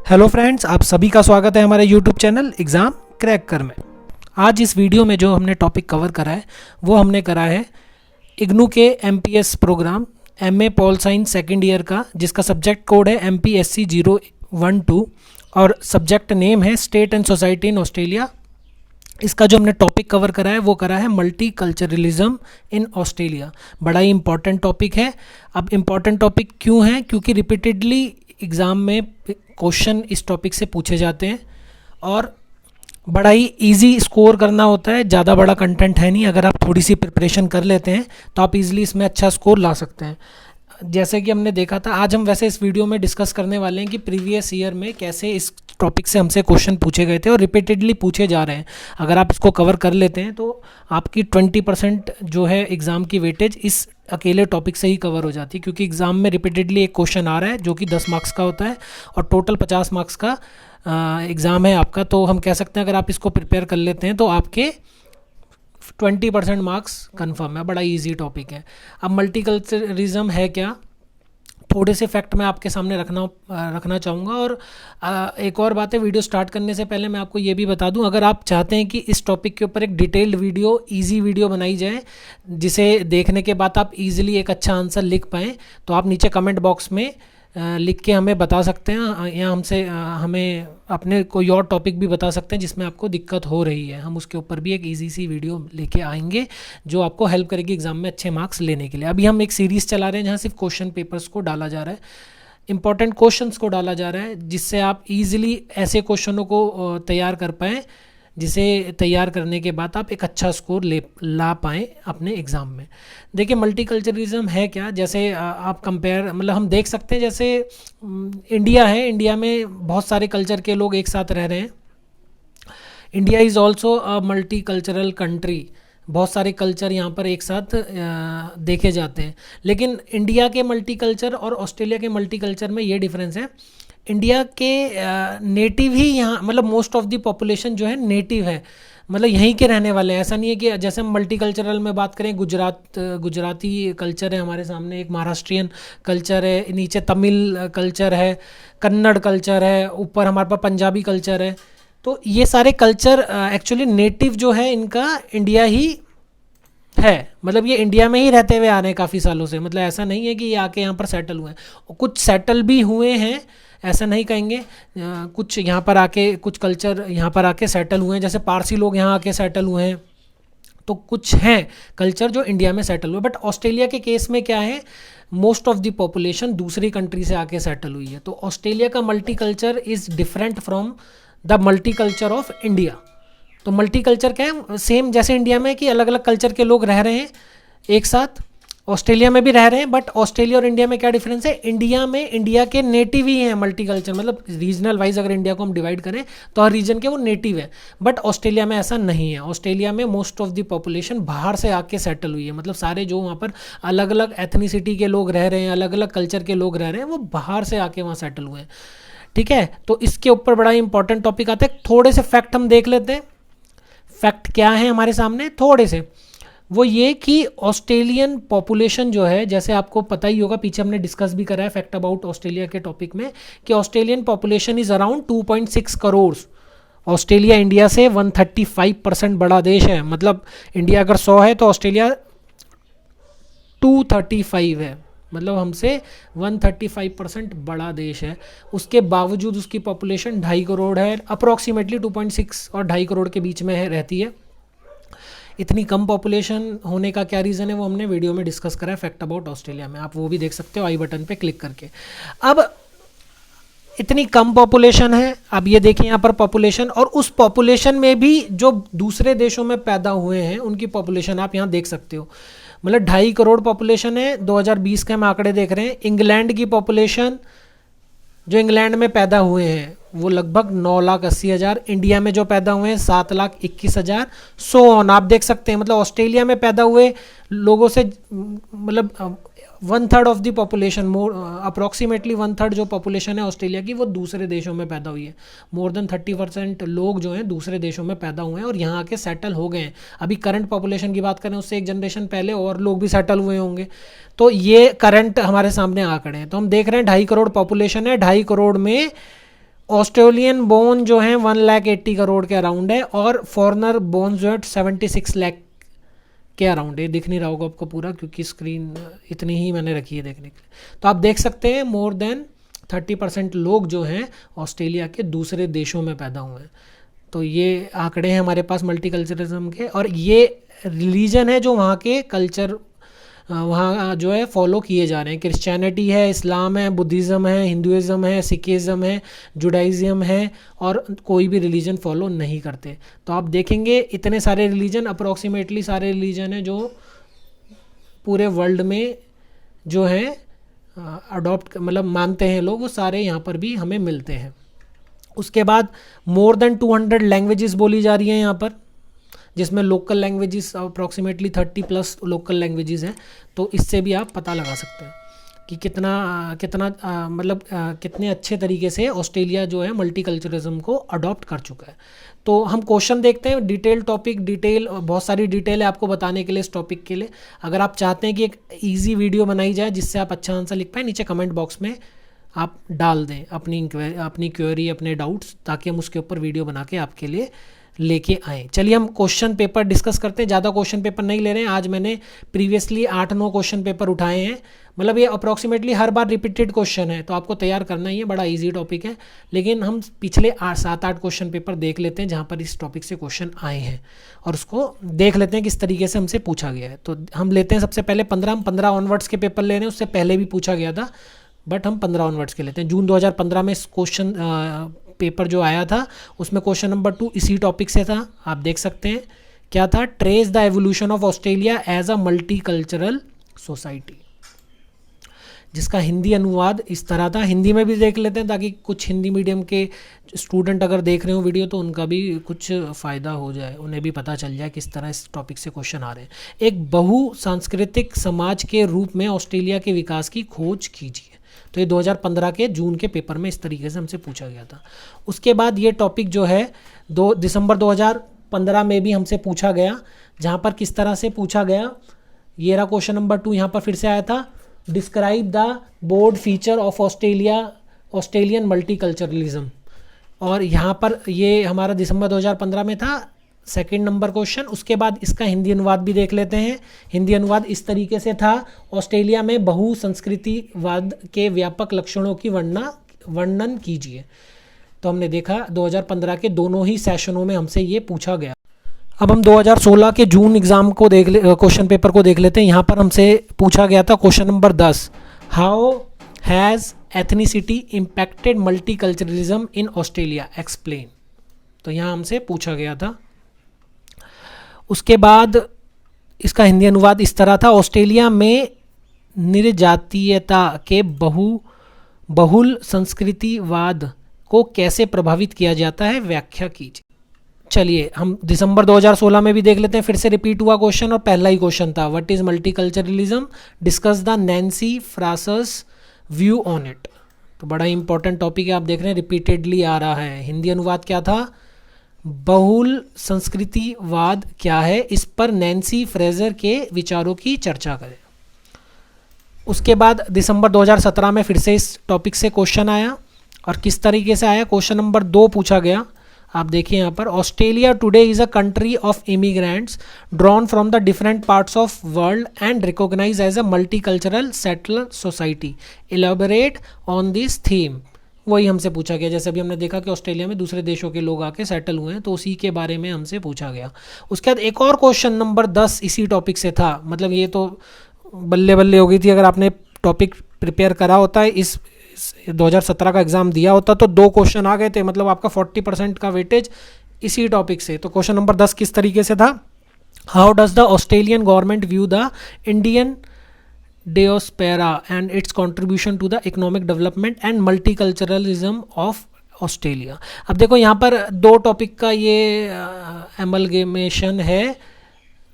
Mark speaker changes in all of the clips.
Speaker 1: Hello friends, आप सभी का स्वागत है हमारे यूट्यूब चैनल एग्ज़ाम क्रैक कर में। आज इस वीडियो में जो हमने टॉपिक कवर करा है वो हमने करा है इग्नू के MPS programme MA pol science second year का, जिसका सब्जेक्ट कोड है MPSC 012 और सब्जेक्ट नेम है state and society in Australia. इसका जो हमने टॉपिक कवर करा है वो करा है मल्टी कल्चरलिज्म इन ऑस्ट्रेलिया। बड़ा ही इंपॉर्टेंट टॉपिक है। अब इम्पॉर्टेंट टॉपिक क्यों है? क्योंकि रिपीटेडली एग्ज़ाम में क्वेश्चन इस टॉपिक से पूछे जाते हैं और बड़ा ही इजी स्कोर करना होता है। ज़्यादा बड़ा कंटेंट है नहीं, अगर आप थोड़ी सी प्रिपरेशन कर लेते हैं तो आप इजीली इसमें अच्छा स्कोर ला सकते हैं। जैसे कि हमने देखा था, आज हम वैसे इस वीडियो में डिस्कस करने वाले हैं कि प्रीवियस ईयर में कैसे इस टॉपिक से हमसे क्वेश्चन पूछे गए थे और रिपीटेडली पूछे जा रहे हैं। अगर आप इसको कवर कर लेते हैं तो आपकी 20% जो है एग्ज़ाम की वेटेज इस अकेले टॉपिक से ही कवर हो जाती है, क्योंकि एग्ज़ाम में रिपीटेडली एक क्वेश्चन आ रहा है जो कि 10 मार्क्स का होता है और टोटल 50 मार्क्स का एग्ज़ाम है आपका। तो हम कह सकते हैं अगर आप इसको प्रिपेयर कर लेते हैं तो आपके 20% मार्क्स कन्फर्म है। बड़ा इजी टॉपिक है। अब मल्टीकल्चरलिज्म है क्या, थोड़े से फैक्ट मैं आपके सामने रखना चाहूँगा। और एक और बात है, वीडियो स्टार्ट करने से पहले मैं आपको ये भी बता दूं, अगर आप चाहते हैं कि इस टॉपिक के ऊपर एक डिटेल्ड वीडियो, इजी वीडियो बनाई जाए जिसे देखने के बाद आप इजीली एक अच्छा आंसर लिख पाएँ, तो आप नीचे कमेंट बॉक्स में लिख के हमें बता सकते हैं या हमसे हमें अपने कोई और टॉपिक भी बता सकते हैं जिसमें आपको दिक्कत हो रही है। हम उसके ऊपर भी एक इजी सी वीडियो लेके आएंगे जो आपको हेल्प करेगी एग्जाम में अच्छे मार्क्स लेने के लिए। अभी हम एक सीरीज़ चला रहे हैं जहाँ सिर्फ क्वेश्चन पेपर्स को डाला जा रहा है, इंपॉर्टेंट क्वेश्चंस को डाला जा रहा है, जिससे आप इजीली ऐसे क्वेश्चनों को तैयार कर पाएँ जिसे तैयार करने के बाद आप एक अच्छा स्कोर ला पाएँ अपने एग्ज़ाम में। देखिए मल्टीकल्चरलिज्म है क्या, जैसे आप कंपेयर मतलब हम देख सकते हैं, जैसे इंडिया है, इंडिया में बहुत सारे कल्चर के लोग एक साथ रह रहे हैं। India is also a multi cultural country, बहुत सारे कल्चर यहाँ पर एक साथ देखे जाते हैं। लेकिन इंडिया के मल्टी कल्चर और ऑस्ट्रेलिया के मल्टी कल्चर में ये डिफरेंस है, इंडिया के नेटिव ही यहाँ, मतलब मोस्ट ऑफ द पॉपुलेशन जो है नेटिव है, मतलब यहीं के रहने वाले हैं। ऐसा नहीं है कि जैसे हम मल्टी कल्चरल में बात करें, गुजराती कल्चर है हमारे सामने, एक महाराष्ट्रियन कल्चर है, नीचे तमिल कल्चर है, कन्नड़ कल्चर है, ऊपर हमारे पास पंजाबी कल्चर है। तो ये सारे कल्चर एक्चुअली नेटिव जो है इनका इंडिया ही है, मतलब ये इंडिया में ही रहते हुए आ रहे हैं काफ़ी सालों से। मतलब ऐसा नहीं है कि ये आके यहाँ पर सेटल हुए हैं, कुछ सेटल भी हुए हैं, ऐसा नहीं कहेंगे। कुछ यहाँ पर आके, कुछ कल्चर यहाँ पर आके सेटल हुए हैं, जैसे पारसी लोग यहाँ आके सेटल हुए हैं। तो कुछ हैं कल्चर जो इंडिया में सेटल हुए। बट ऑस्ट्रेलिया के केस में क्या है, मोस्ट ऑफ द पॉपुलेशन दूसरी कंट्री से आके सेटल हुई है। तो ऑस्ट्रेलिया का multi culture is different from the multi culture of India. तो मल्टी कल्चर क्या है, सेम जैसे इंडिया में कि अलग अलग कल्चर के लोग रह रहे हैं एक साथ, ऑस्ट्रेलिया में भी रह रहे हैं। बट ऑस्ट्रेलिया और इंडिया में क्या डिफरेंस है, इंडिया में इंडिया के नेटिव ही हैं मल्टी कल्चर, मतलब रीजनल वाइज अगर इंडिया को हम डिवाइड करें तो हर रीजन के वो नेटिव है। बट ऑस्ट्रेलिया में ऐसा नहीं है। ऑस्ट्रेलिया में मोस्ट ऑफ द पॉपुलेशन बाहर से आके सेटल हुई है, मतलब सारे जो वहाँ पर अलग अलग एथनिसिटी के लोग रह रहे हैं, अलग अलग कल्चर के लोग रह रहे हैं, वो बाहर से आके वहाँ सेटल हुए हैं। ठीक है, तो इसके ऊपर बड़ा इंपॉर्टेंट टॉपिक आता है। थोड़े से फैक्ट हम देख लेते हैं। फैक्ट क्या है हमारे सामने थोड़े से, वो ये कि ऑस्ट्रेलियन पॉपुलेशन जो है, जैसे आपको पता ही होगा, पीछे हमने डिस्कस भी करा है फैक्ट अबाउट ऑस्ट्रेलिया के टॉपिक में, कि Australian population is around 2.6 crore. Australia India से 135% बड़ा देश है, मतलब इंडिया अगर 100 है तो ऑस्ट्रेलिया 235 है, मतलब हमसे 135% बड़ा देश है। उसके बावजूद उसकी पॉपुलेशन 2.5 करोड़ है, अप्रॉक्सीमेटली 2.6 और 2.5 करोड़ के बीच में रहती है। इतनी कम पॉपुलेशन होने का क्या रीज़न है, वो हमने वीडियो में डिस्कस करा है फैक्ट अबाउट ऑस्ट्रेलिया में, आप वो भी देख सकते हो आई बटन पे क्लिक करके। अब इतनी कम पॉपुलेशन है, अब ये देखिए यहाँ पर पॉपुलेशन, और उस पॉपुलेशन में भी जो दूसरे देशों में पैदा हुए हैं उनकी पॉपुलेशन आप यहाँ देख सकते हो, मतलब 2.5 करोड़ पॉपुलेशन है। 2020 के हम आंकड़े देख रहे हैं। इंग्लैंड की पॉपुलेशन, जो इंग्लैंड में पैदा हुए हैं वो लगभग 9,80,000, इंडिया में जो पैदा हुए हैं 7,21,000, सो ऑन आप देख सकते हैं। मतलब ऑस्ट्रेलिया में पैदा हुए लोगों से, मतलब 1/3 of the population, more approximately 1/3 जो पॉपुलेशन है ऑस्ट्रेलिया की, वो दूसरे देशों में पैदा हुई है। मोर देन 30% लोग जो हैं दूसरे देशों में पैदा हुए हैं और यहाँ आके सेटल हो गए हैं। अभी करंट पॉपुलेशन की बात करें, उससे एक जनरेशन पहले और लोग भी सेटल हुए होंगे। तो ये करंट हमारे सामने आंकड़े हैं। तो हम देख रहे हैं 2.5 करोड़ पॉपुलेशन है, 2.5 करोड़ में ऑस्ट्रेलियन बोन जो है 1,80,000 करोड़ के अराउंड है, और फॉरेनर बोन जो है 76 लाख के अराउंड है। दिख नहीं रहा होगा आपको पूरा क्योंकि स्क्रीन इतनी ही मैंने रखी है देखने के लिए। तो आप देख सकते हैं मोर देन 30% लोग जो हैं ऑस्ट्रेलिया के दूसरे देशों में पैदा हुए हैं। तो ये आंकड़े हैं हमारे पास मल्टीकल्चरलिज्म के, और ये रिलीजन है जो वहाँ के कल्चर वहाँ जो है फॉलो किए जा रहे हैं। क्रिश्चियनिटी है, इस्लाम है, बुद्धिज़्म है, हिंदुइज़्म है, सिखिज़्म है, जुडाइज़्म है, और कोई भी रिलीजन फॉलो नहीं करते। तो आप देखेंगे इतने सारे रिलीजन, अप्रॉक्सीमेटली सारे रिलीजन हैं जो पूरे वर्ल्ड में जो है अडॉप्ट मतलब मानते हैं लोग, वो सारे यहाँ पर भी हमें मिलते हैं। उसके बाद मोर देन 200 लैंग्वेजेस बोली जा रही हैं यहाँ पर, जिसमें local languages approximately 30+ local languages हैं। तो इससे भी आप पता लगा सकते हैं कि कितने अच्छे तरीके से ऑस्ट्रेलिया जो है मल्टीकल्चरलिज्म को अडॉप्ट कर चुका है। तो हम क्वेश्चन देखते हैं, डिटेल टॉपिक, डिटेल बहुत सारी डिटेल है आपको बताने के लिए इस टॉपिक के लिए। अगर आप चाहते हैं कि एक ईजी वीडियो बनाई जाए जिससे आप अच्छा आंसर लिख पाएँ, नीचे कमेंट बॉक्स में आप डाल दें अपनी क्वेरी, अपने डाउट्स, ताकि हम उसके ऊपर वीडियो बना के आपके लिए लेके आए। चलिए हम क्वेश्चन पेपर डिस्कस करते हैं। ज़्यादा क्वेश्चन पेपर नहीं ले रहे हैं आज, मैंने प्रीवियसली 8-9 क्वेश्चन पेपर उठाए हैं। मतलब ये अप्रॉक्सीमेटली हर बार रिपीटेड क्वेश्चन है, तो आपको तैयार करना ही है, बड़ा इजी टॉपिक है। लेकिन हम पिछले 7-8 क्वेश्चन पेपर देख लेते हैं जहाँ पर इस टॉपिक से क्वेश्चन आए हैं, और उसको देख लेते हैं किस तरीके से हमसे पूछा गया है। तो हम लेते हैं सबसे पहले 15 ऑनवर्ड्स के पेपर ले रहे हैं। उससे पहले भी पूछा गया था, बट हम 15 ऑनवर्ड्स के लेते हैं। जून 2015 में क्वेश्चन पेपर जो आया था उसमें क्वेश्चन नंबर 2 इसी टॉपिक से था। आप देख सकते हैं क्या था, trace the evolution of Australia as a multicultural society, जिसका हिंदी अनुवाद इस तरह था। हिंदी में भी देख लेते हैं ताकि कुछ हिंदी मीडियम के स्टूडेंट अगर देख रहे हो वीडियो तो उनका भी कुछ फ़ायदा हो जाए, उन्हें भी पता चल जाए किस तरह इस टॉपिक से क्वेश्चन आ रहे हैं। एक बहु सांस्कृतिक समाज के रूप में ऑस्ट्रेलिया के विकास की खोज कीजिए। तो ये 2015 के जून के पेपर में इस तरीके से हमसे पूछा गया था। उसके बाद ये टॉपिक जो है 2 दिसंबर 2015 में भी हमसे पूछा गया, जहाँ पर किस तरह से पूछा गया, ये रहा क्वेश्चन नंबर 2 यहाँ पर फिर से आया था। Describe the board feature of Australian multiculturalism, और यहाँ पर ये हमारा दिसंबर 2015 में था सेकंड नंबर क्वेश्चन। उसके बाद इसका हिंदी अनुवाद भी देख लेते हैं। हिंदी अनुवाद इस तरीके से था, ऑस्ट्रेलिया में बहु संस्कृतिवाद के व्यापक लक्षणों की वर्णन कीजिए। तो हमने देखा 2015 के दोनों ही सेशनों में हमसे ये पूछा गया। अब हम 2016 के जून एग्ज़ाम को क्वेश्चन पेपर को देख लेते हैं। यहाँ पर हमसे पूछा गया था question number 10, how has ethnicity impacted multiculturalism in Australia, explain. तो यहाँ हमसे पूछा गया था। उसके बाद इसका हिंदी अनुवाद इस तरह था, ऑस्ट्रेलिया में निर्जातीयता के बहुल संस्कृतिवाद को कैसे प्रभावित किया जाता है, व्याख्या कीजिए। चलिए हम दिसंबर 2016 में भी देख लेते हैं, फिर से रिपीट हुआ क्वेश्चन और पहला ही क्वेश्चन था, what is multiculturalism, discuss the Nancy Fraser's view on it. तो बड़ा इंपॉर्टेंट टॉपिक है, आप देख रहे हैं रिपीटेडली आ रहा है। हिंदी अनुवाद क्या था, बहुल संस्कृतिवाद क्या है, इस पर नैन्सी फ्रेजर के विचारों की चर्चा करें। उसके बाद दिसंबर 2017 में फिर से इस टॉपिक से क्वेश्चन आया, और किस तरीके से आया, क्वेश्चन नंबर 2 पूछा गया। आप देखिए यहाँ पर, Australia today is a country of immigrants drawn from the different parts of world and recognise as a multicultural settler society, elaborate on this theme. वही हमसे पूछा गया, जैसे अभी हमने देखा कि ऑस्ट्रेलिया में दूसरे देशों के लोग आके सेटल हुए हैं, तो उसी के बारे में हमसे पूछा गया। उसके बाद एक और क्वेश्चन नंबर 10 इसी टॉपिक से था। मतलब ये तो बल्ले बल्ले हो गई थी, अगर आपने टॉपिक प्रिपेयर करा होता है, इस 2017 का एग्ज़ाम दिया होता तो 2 क्वेश्चन आ गए थे, मतलब आपका 40% का वेटेज इसी टॉपिक से। तो क्वेश्चन नंबर 10 किस तरीके से था, how does the Australian government view the Indian diaspora and its contribution to the economic development and multiculturalism of Australia. अब देखो यहाँ पर 2 टॉपिक का ये एमलगेमेशन है,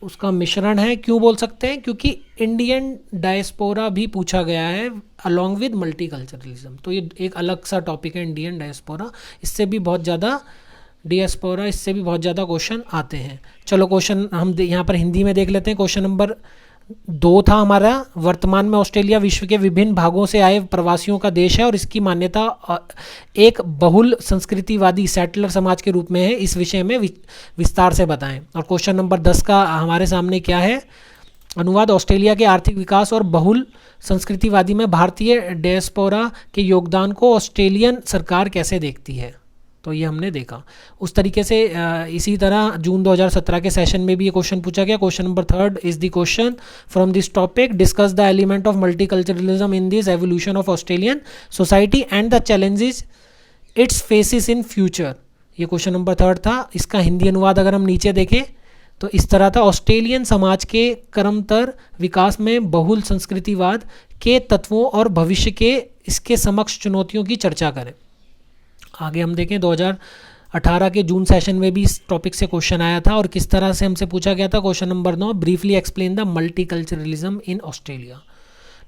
Speaker 1: उसका मिश्रण है। क्यों बोल सकते हैं, क्योंकि इंडियन डायस्पोरा भी पूछा गया है अलॉन्ग विद मल्टीकल्चरलिज्म। तो ये एक अलग सा टॉपिक है इंडियन डायस्पोरा, इससे भी बहुत ज़्यादा डियास्पोरा, इससे भी बहुत ज़्यादा क्वेश्चन आते हैं। चलो क्वेश्चन हम यहाँ पर हिंदी में देख लेते हैं। क्वेश्चन नंबर 2 था हमारा, वर्तमान में ऑस्ट्रेलिया विश्व के विभिन्न भागों से आए प्रवासियों का देश है और इसकी मान्यता एक बहुल संस्कृतिवादी सेटलर समाज के रूप में है। इस विषय में विस्तार से बताएं। और क्वेश्चन नंबर 10 का हमारे सामने क्या है, अनुवाद, ऑस्ट्रेलिया के आर्थिक विकास और बहुल संस्कृतिवादी में भारतीय डायस्पोरा के योगदान को ऑस्ट्रेलियन सरकार कैसे देखती है। तो ये हमने देखा। उस तरीके से इसी तरह जून 2017 के सेशन में भी ये क्वेश्चन पूछा गया। Question number 3 is the question from this topic, discuss the element of multiculturalism in this evolution of Australian society and the challenges it's faces in future. ये क्वेश्चन नंबर 3 था। इसका हिंदी अनुवाद अगर हम नीचे देखें तो इस तरह था, ऑस्ट्रेलियन समाज के क्रमतर विकास में बहुल संस्कृतिवाद के तत्वों और भविष्य के इसके समक्ष चुनौतियों की चर्चा करें। आगे हम देखें 2018 के जून सेशन में भी इस टॉपिक से क्वेश्चन आया था और किस तरह से हमसे पूछा गया था। Question number 9, briefly explain the multiculturalism in Australia.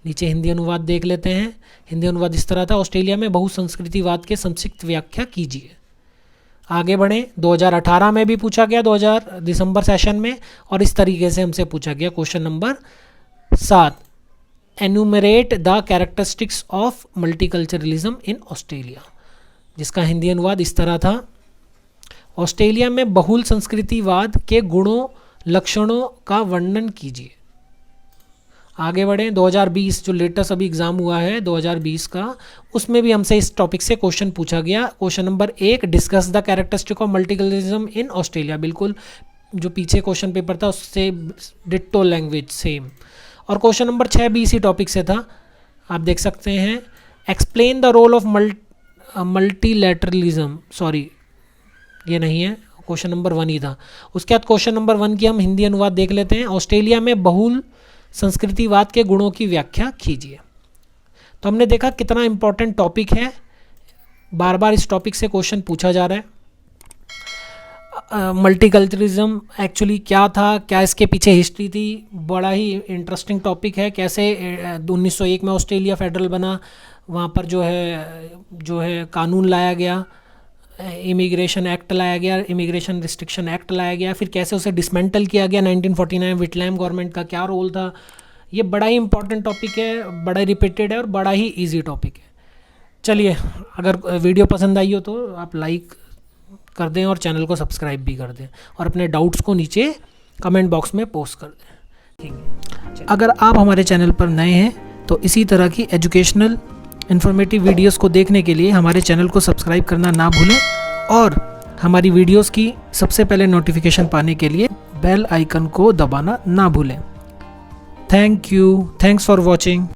Speaker 1: नीचे हिंदी अनुवाद देख लेते हैं। हिंदी अनुवाद इस तरह था, ऑस्ट्रेलिया में बहुसंस्कृतिवाद के संक्षिप्त व्याख्या कीजिए। आगे बढ़ें, 2018 में भी पूछा गया, 2000 दिसंबर सेशन में, और इस तरीके से हमसे पूछा गया। Question number 7, enumerate the characteristics of multiculturalism in Australia, जिसका हिंदी अनुवाद इस तरह था, ऑस्ट्रेलिया में बहुल संस्कृतिवाद के गुणों लक्षणों का वर्णन कीजिए। आगे बढ़ें, 2020 जो लेटेस्ट अभी एग्ज़ाम हुआ है 2020 का, उसमें भी हमसे इस टॉपिक से क्वेश्चन पूछा गया। Question number 1, discuss the characteristic of multiculturalism in Australia. बिल्कुल जो पीछे क्वेश्चन पेपर था उससे डिट्टो लैंग्वेज सेम। और क्वेश्चन नंबर 6 भी इसी टॉपिक से था, आप देख सकते हैं, explain the role of multilateralism. Sorry ये नहीं है, क्वेश्चन नंबर 1 ही था। उसके बाद क्वेश्चन नंबर 1 की हम हिंदी अनुवाद देख लेते हैं, ऑस्ट्रेलिया में बहुल संस्कृतिवाद के गुणों की व्याख्या कीजिए। तो हमने देखा कितना इंपॉर्टेंट टॉपिक है, बार बार इस टॉपिक से क्वेश्चन पूछा जा रहा है। मल्टीकल्चरलिज्म एक्चुअली क्या था, क्या इसके पीछे हिस्ट्री थी, बड़ा ही इंटरेस्टिंग टॉपिक है। कैसे 1901 में ऑस्ट्रेलिया फेडरल बना, वहाँ पर जो है कानून लाया गया, इमिग्रेशन एक्ट लाया गया, इमिग्रेशन रिस्ट्रिक्शन एक्ट लाया गया, फिर कैसे उसे डिसमेंटल किया गया 1949, विटलैम गवर्नमेंट का क्या रोल था। ये बड़ा ही इंपॉर्टेंट टॉपिक है, बड़ा रिपीटेड है और बड़ा ही इजी टॉपिक है। चलिए, अगर वीडियो पसंद आई हो तो आप लाइक कर दें और चैनल को सब्सक्राइब भी कर दें और अपने डाउट्स को नीचे कमेंट बॉक्स में पोस्ट कर दें। ठीक है, अगर आप हमारे चैनल पर नए हैं तो इसी तरह की एजुकेशनल इन्फॉर्मेटिव वीडियोस को देखने के लिए हमारे चैनल को सब्सक्राइब करना ना भूलें और हमारी वीडियोस की सबसे पहले नोटिफिकेशन पाने के लिए बेल आइकन को दबाना ना भूलें। Thank you, thanks for watching.